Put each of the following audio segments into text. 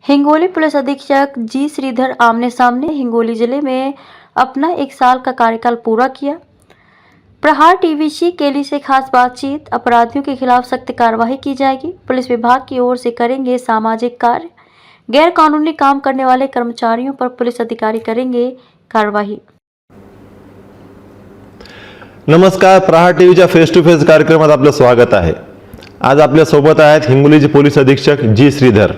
Hingoli police अधीक्षक जी श्रीधर आमने सामने हिंगोली जिले में अपना 1 साल का कार्यकाल पूरा किया। प्रहार टीवीसी केली से खास बातचीत। अपराधियों के खिलाफ सख्त कार्रवाई की जाएगी। पुलिस विभाग की ओर से करेंगे सामाजिक कार्य। गैर कानूनी काम करने वाले कर्मचारियों पर पुलिस अधिकारी करेंगे कार्रवाई। नमस्कार, प्रहार टीव्हीच्या फेस टू फेस कार्यक्रमात आपलं स्वागत आहे। आज आपल्या सोबत आहेत हिंगोलीचे पोलीस अधीक्षक जी श्रीधर।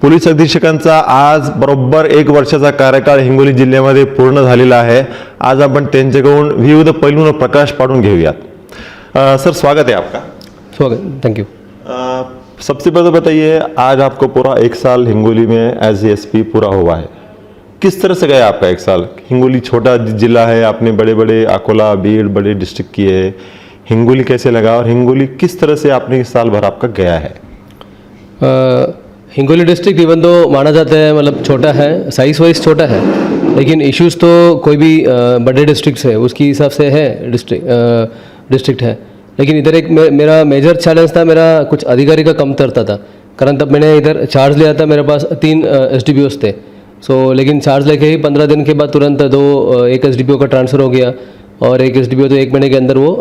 पोलीस अधीक्षकांचा आज बरोबर 1 वर्षाचा कार्यकाळ हिंगोली जिल्ह्यामध्ये पूर्ण झालेला आहे। आज आपण त्यांच्याकडून विविध पैलूंवर प्रकाश पाडून घेऊयात। सर, स्वागत है आपका। स्वागत, थैंक यू। सबसे पहले बताइए, आज आपको पूरा 1 साल हिंगोली में एज एसपी पूरा हुआ है। किस तरह से गया आपका 1 साल? हिंगोली छोटा जिला है, आपने बड़े बड़े अकोला, बीड़ बड़े डिस्ट्रिक्ट किए। हिंगोली कैसे लगा और हिंगोली किस तरह से आपने 1 साल भर आपका गया है? हिंगोली डिस्ट्रिक्ट इवन तो माना जाता है, मतलब छोटा है, साइज वाइज छोटा है, लेकिन इश्यूज़ तो कोई भी बड़े डिस्ट्रिक्ट है उसकी हिसाब से है, डिस्ट्रिक्ट है। लेकिन इधर एक मेरा मेजर चैलेंज था, मेरा कुछ अधिकारी का कमतरता था। कारण तब मैंने इधर चार्ज लिया था, मेरे पास 3 SDPOs थे। लेकिन चार्ज लेके ही 15 दिन के बाद तुरंत एक SDPO का ट्रांसफ़र हो गया और एक SDPO तो 1 महीने के अंदर वो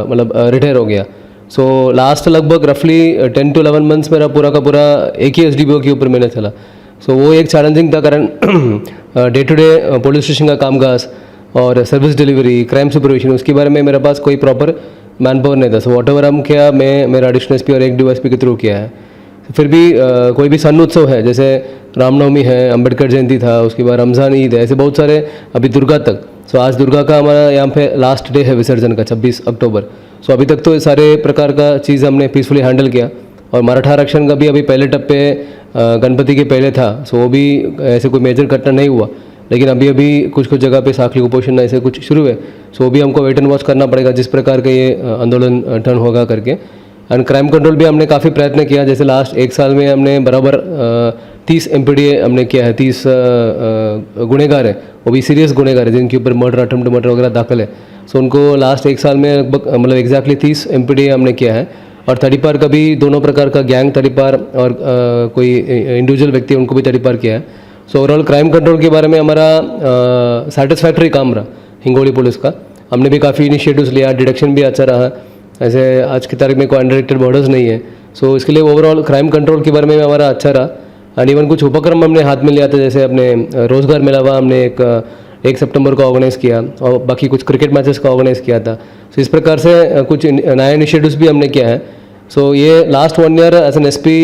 मतलब रिटायर हो गया। लास्ट लगभग रफली 10 to 11 मंथ्स मेरा पूरा का पूरा एक ही SDPO के ऊपर मैंने चला। वो एक चैलेंजिंग था, कारण day to day police station का कामकाज और सर्विस डिलीवरी, क्राइम सुपरविजन, उसके बारे में मेरे पास कोई प्रॉपर मैन पावर नहीं था। वॉट एवर हम किया, मैं मेरा एडिशनल SP और एक DYSP के थ्रू किया है। फिर भी कोई भी सन उत्सव है, जैसे रामनवमी है, अम्बेडकर जयंती था, उसके बाद रमज़ान ईद है, ऐसे बहुत सारे, अभी दुर्गा तक। आज दुर्गा का हमारा यहाँ पे लास्ट डे है विसर्जन का, 26 अक्टूबर। अभी तक तो सारे प्रकार का चीज़ हमने पीसफुली हैंडल किया। और मराठा आरक्षण का भी अभी पहले टप्पे गणपति के पहले था, वो भी ऐसे कोई मेजर घटना नहीं हुआ। लेकिन अभी कुछ जगह पे साखली कुपोषण ऐसे कुछ शुरू है। वो भी हमको वेट एंड वॉच करना पड़ेगा, जिस प्रकार का ये आंदोलन टर्न होगा करके। एंड क्राइम कंट्रोल भी हमने काफ़ी प्रयत्न किया। जैसे लास्ट 1 साल में हमने बराबर 30 MPDA हमने किया है। 30 गुनहगार है, वो भी सीरियस गुनहगार है, जिनके ऊपर मर्डर, अटेम्प्ट मर्डर वगैरह दाखिल है। उनको लास्ट 1 साल में लगभग मतलब एग्जैक्टली 30 MPDA हमने किया है। और तड़ीपार का भी दोनों प्रकार का गैंग तड़ीपार और कोई इंडिविजुअल व्यक्ति उनको भी तड़ीपार किया है। ओवरऑल क्राइम कंट्रोल के बारे में हमारा सेटिस्फैक्ट्री काम रहा हिंगोली पुलिस का। हमने भी काफ़ी इनिशिएटिव्स लिया, डिटेक्शन भी अच्छा रहा। ऐसे आज की तारीख में कोई अनडिरेक्टेड बॉर्डर्स नहीं है। इसके लिए ओवरऑल क्राइम कंट्रोल के बारे में हमारा अच्छा रहा। एंड इवन कुछ उपक्रम हमने हाथ में लिया था, जैसे अपने रोज़गार मेला हुआ, हमने 1 सितंबर को ऑर्गेनाइज़ किया और बाकी कुछ क्रिकेट मैचेस का ऑर्गेनाइज़ किया था। इस प्रकार से कुछ नए इनिशिएटिव्स भी हमने किया है। ये last 1 year as an SP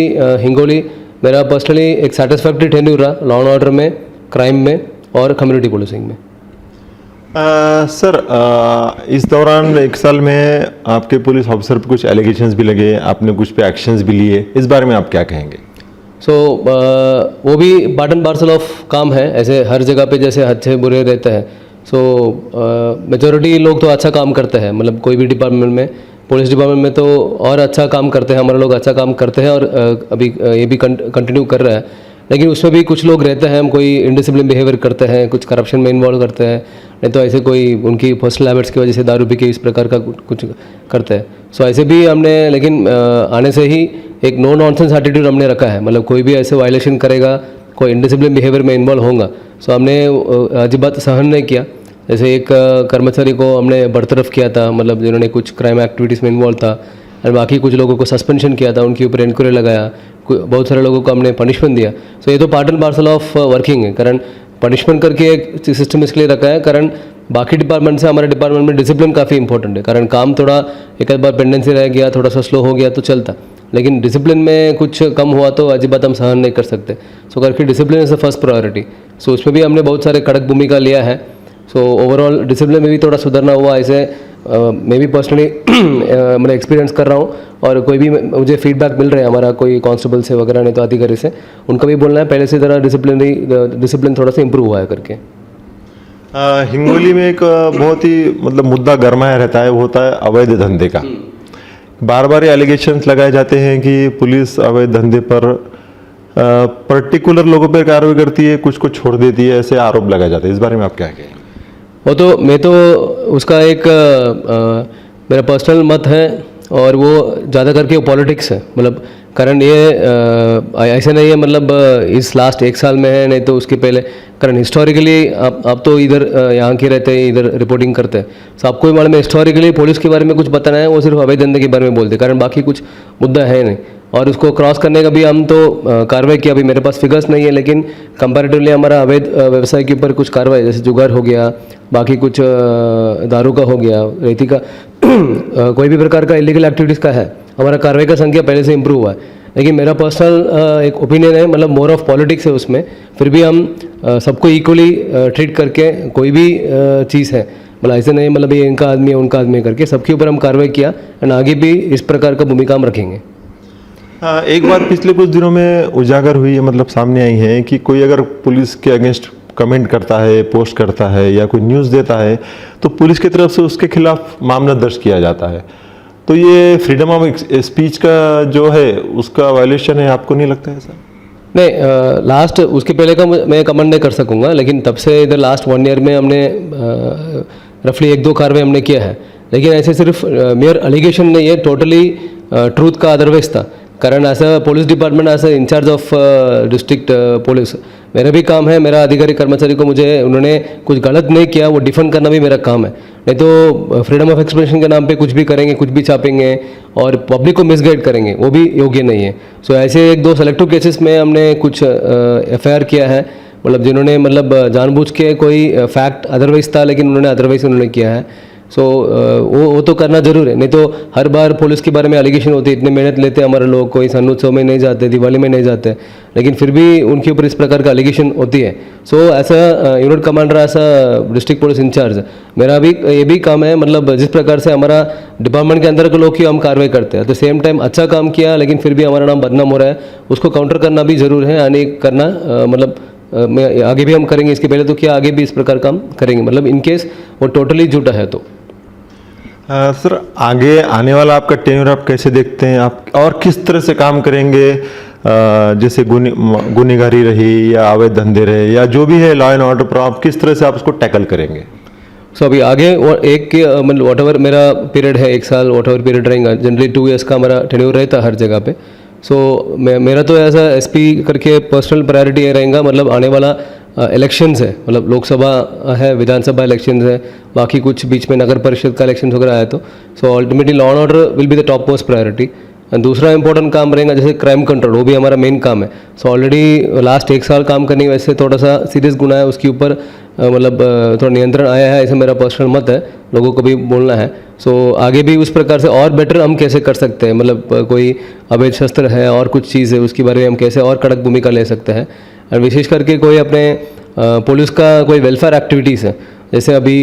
Hingoli मेरा पर्सनली एक सेटिस्फैक्ट्री टेन्यूर रहा, लॉ एंड ऑर्डर में, क्राइम में और कम्युनिटी पुलिसिंग में। सर, इस दौरान 1 साल में आपके पुलिस ऑफिसर पर कुछ एलिगेशंस भी लगे, आपने कुछ पे एक्शंस भी लिए, इस बारे में आप क्या कहेंगे? वो भी पार्ट एंड पार्सल ऑफ काम है। ऐसे हर जगह पे जैसे अच्छे बुरे रहते हैं। मेजॉरिटी लोग तो अच्छा काम करते हैं, मतलब कोई भी डिपार्टमेंट में, पुलिस डिपार्टमेंट में तो और अच्छा काम करते हैं, हमारे लोग अच्छा काम करते हैं और अभी ये भी कंटिन्यू कर रहा है। लेकिन उसमें भी कुछ लोग रहते हैं, हम कोई इनडिसिप्लिन बिहेवियर करते हैं, कुछ करप्शन में इन्वॉल्व करते हैं, नहीं तो ऐसे कोई उनकी पर्सनल हैबिट्स की वजह से दारू पी के इस प्रकार का कुछ करते हैं। ऐसे भी हमने, लेकिन आने से ही एक नो नॉनसेंस एटीट्यूड हमने रखा है। मतलब कोई भी ऐसे वायलेशन करेगा, कोई इनडिसिप्लिन बिहेवियर में इन्वॉल्व होगा, हमने अजीबात सहन नहीं किया। जैसे एक कर्मचारी को हमने बरतरफ किया था, मतलब जिन्होंने कुछ क्राइम एक्टिविटीज़ में इन्वॉल्व था, और बाकी कुछ लोगों को सस्पेंशन किया था, उनके ऊपर इंक्वायरी लगाया, बहुत सारे लोगों को हमने पनिशमेंट दिया। ये तो part and parcel of working है। कारण पनिशमेंट करके एक सिस्टम इसलिए रखा है, कारण बाकी डिपार्टमेंट से हमारे डिपार्टमेंट में डिसिप्लिन काफ़ी इंपॉर्टेंट है। कारण काम थोड़ा एक बार पेंडेंसी रह गया, थोड़ा सा स्लो हो गया तो चलता, लेकिन डिसिप्लिन में कुछ कम हुआ तो अजीबात हम सहन नहीं कर सकते। करके discipline is the first priority. उसमें भी हमने बहुत सारे कड़क भूमिका लिया है। ओवरऑल डिसिप्लिन में भी थोड़ा सुधरना हुआ। ऐसे मैं भी पर्सनली मैं एक्सपीरियंस कर रहा हूँ, और कोई भी मुझे फीडबैक मिल रहा है हमारा कोई कांस्टेबल से वगैरह, नहीं तो अधिकारी से, उनका भी बोलना है पहले से ज़रा डिसिप्लिन थोड़ा सा इंप्रूव हुआ है करके। हिंगोली में एक बहुत ही मतलब मुद्दा गरमाया रहता है, वो होता है अवैध धंधे का। बार बार एलिगेशंस लगाए जाते हैं कि पुलिस अवैध धंधे पर पर्टिकुलर लोगों पर कार्रवाई करती है, कुछ को छोड़ देती है, ऐसे आरोप लगाए जाते हैं। इस बारे में आप क्या कहेंगे? वो तो मैं तो उसका एक मेरा पर्सनल मत है, और वो ज़्यादा करके पॉलिटिक्स है। मतलब कारण ये ऐसे नहीं है मतलब इस लास्ट 1 साल में है, नहीं तो उसके पहले। कारण हिस्टोरिकली आप तो इधर यहाँ के रहते हैं, इधर रिपोर्टिंग करते हैं, तो आपको भी मालूम है हिस्टोरिकली पुलिस के बारे में कुछ बताना है वो सिर्फ अवैध धंधे के बारे में बोलते हैं, कारण बाकी कुछ मुद्दा है नहीं। और उसको क्रॉस करने का भी हम तो कार्रवाई किया, अभी मेरे पास फिगर्स नहीं है, लेकिन कंपैरेटिवली हमारा अवैध व्यवसाय के ऊपर कुछ कार्रवाई, जैसे जुगाड़ हो गया, बाकी कुछ दारू का हो गया, रेती का कोई भी प्रकार का इलीगल एक्टिविटीज़ का है, हमारा कार्रवाई का संख्या पहले से इंप्रूव हुआ है। लेकिन मेरा पर्सनल एक ओपिनियन है, मतलब मोर ऑफ पॉलिटिक्स है उसमें, फिर भी हम सबको इक्वली ट्रीट करके कोई भी चीज़ है, मतलब ऐसे नहीं मतलब ये इनका आदमी है उनका आदमी है करके सबके ऊपर हम कार्रवाई किया, एंड आगे भी इस प्रकार का भूमिका हम रखेंगे। एक बात पिछले कुछ दिनों में उजागर हुई है, मतलब सामने आई है कि कोई अगर पुलिस के अगेंस्ट कमेंट करता है, पोस्ट करता है या कोई न्यूज़ देता है तो पुलिस की तरफ से उसके खिलाफ मामला दर्ज किया जाता है। तो ये फ्रीडम ऑफ स्पीच का जो है उसका वायलेशन है, आपको नहीं लगता है सर? नहीं, लास्ट उसके पहले का मैं कमेंट नहीं कर सकूँगा, लेकिन तब से इधर लास्ट 1 ईयर में हमने रफली 1-2 कार्रवाई हमने किया है, लेकिन ऐसे सिर्फ मेयर एलिगेशन नहीं है, टोटली ट्रूथ का अदरवाइज था। कारण ऐसा पुलिस डिपार्टमेंट ऐसा इंचार्ज ऑफ डिस्ट्रिक्ट पुलिस मेरा भी काम है, मेरा अधिकारी कर्मचारी को मुझे उन्होंने कुछ गलत नहीं किया वो डिफेंड करना भी मेरा काम है, नहीं तो फ्रीडम ऑफ एक्सप्रेशन के नाम पे कुछ भी करेंगे, कुछ भी छापेंगे और पब्लिक को मिसगाइड करेंगे, वो भी योग्य नहीं है। सो ऐसे 1-2 सेलेक्टिव केसेस में हमने कुछ FIR किया है, मतलब जिन्होंने मतलब जानबूझ के कोई फैक्ट अदरवाइज था लेकिन उन्होंने अदरवाइज उन्होंने किया है। सो वो तो करना जरूर है, नहीं तो हर बार पुलिस के बारे में एलिगेशन होती है, इतने मेहनत लेते हैं हमारे लोग, कोई सन उत्सव में नहीं जाते, दिवाली में नहीं जाते, लेकिन फिर भी उनके ऊपर इस प्रकार का एलिगेशन होती है। सो ऐसा यूनिट कमांडर, ऐसा डिस्ट्रिक्ट पुलिस इंचार्ज, मेरा भी ये भी काम है, मतलब जिस प्रकार से हमारा डिपार्टमेंट के अंदर के लोग की हम कार्रवाई करते हैं, एट द सेम टाइम अच्छा काम किया लेकिन फिर भी हमारा नाम बदनाम हो रहा है, उसको काउंटर करना भी जरूर है, यानी करना मतलब आगे भी हम करेंगे, इसके पहले तो क्या आगे भी इस प्रकार काम करेंगे, मतलब इनकेस वो टोटली झूठा है तो। सर आगे आने वाला आपका टेन्योर आप कैसे देखते हैं, आप और किस तरह से काम करेंगे, जैसे गुनहगारी रही या अवैध धंधे रहे या जो भी है लॉ एंड ऑर्डर पर, आप किस तरह से आप उसको टैकल करेंगे? सो अभी आगे एक के मतलब वॉट एवर मेरा पीरियड है 1 साल, वॉट एवर पीरियड रहेगा, जनरली 2 ईयर्स का हमारा टेन्योर रहता है हर जगह पे। सो मेरा तो ऐसा SP करके पर्सनल प्रायोरिटी ये रहेगा, मतलब आने वाला इलेक्शंस है, मतलब लोकसभा है, विधानसभा इलेक्शंस है, बाकी कुछ बीच में नगर परिषद का इलेक्शन वगैरह आया तो so ultimately law and order will be the top most priority. And दूसरा इंपॉर्टेंट काम रहेगा जैसे क्राइम कंट्रोल, वो भी हमारा मेन काम है। सो ऑलरेडी लास्ट 1 साल काम करने की वजह से थोड़ा सा सीरियस गुना है, उसके ऊपर मतलब थोड़ा नियंत्रण आया है, ऐसा मेरा पर्सनल मत है, लोगों को भी बोलना है। सो आगे भी उस प्रकार से और बेटर हम कैसे कर सकते हैं, मतलब कोई अवैध शस्त्र है और कुछ चीज़ है उसके बारे में हम कैसे और कड़क भूमिका ले सकते हैं, और विशेष करके कोई अपने पुलिस का कोई वेलफेयर एक्टिविटीज़ है, जैसे अभी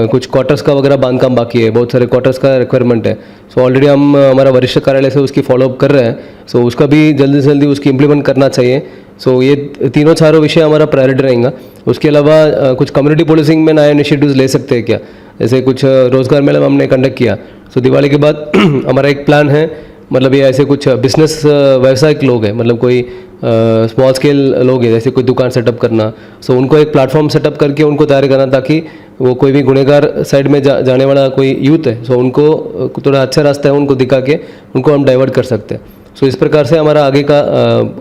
कुछ क्वार्टर्स का वगैरह बांधकाम बाकी है, बहुत सारे क्वार्टर्स का रिक्वायरमेंट है। सो ऑलरेडी हम हमारा वरिष्ठ कार्यालय से उसकी फॉलोअप कर रहे हैं, सो उसका भी जल्दी से जल्दी उसकी इम्प्लीमेंट करना चाहिए। सो ये 3-4 विषय हमारा प्रायोरिटी रहेगा। उसके अलावा कुछ कम्युनिटी पुलिसिंग में नए इनिशिएटिव्स ले सकते हैं क्या, जैसे कुछ रोजगार मेला हमने कंडक्ट किया। सो दिवाली के बाद हमारा एक प्लान है, मतलब ये ऐसे कुछ बिजनेस व्यवसायिक लोग हैं, मतलब कोई स्मॉल स्केल लोग हैं, जैसे कोई दुकान सेटअप करना, सो उनको एक प्लेटफॉर्म सेटअप करके उनको तैयार करना, ताकि वो कोई भी गुनहगार साइड में जाने वाला कोई यूथ है, सो उनको थोड़ा अच्छा रास्ता है उनको दिखा के उनको हम डाइवर्ट कर सकते हैं। सो इस प्रकार से हमारा आगे का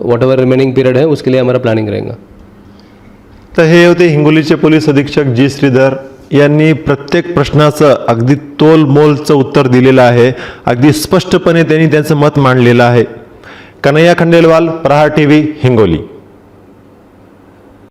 वॉट एवर रिमेनिंग पीरियड है उसके लिए हमारा प्लॅनिंग रहेगा। तर हे होते हिंगोलीचे पोलीस अधीक्षक जी श्रीधर यांनी प्रत्येक प्रश्नाचं अगदी तोलमोलचं उत्तर दिलेलं आहे, अगदी स्पष्टपणे त्यांनी त्यांचं मत मांडलेलं आहे। कन्हैया खंडेलवाल, प्रहार TV, हिंगोली।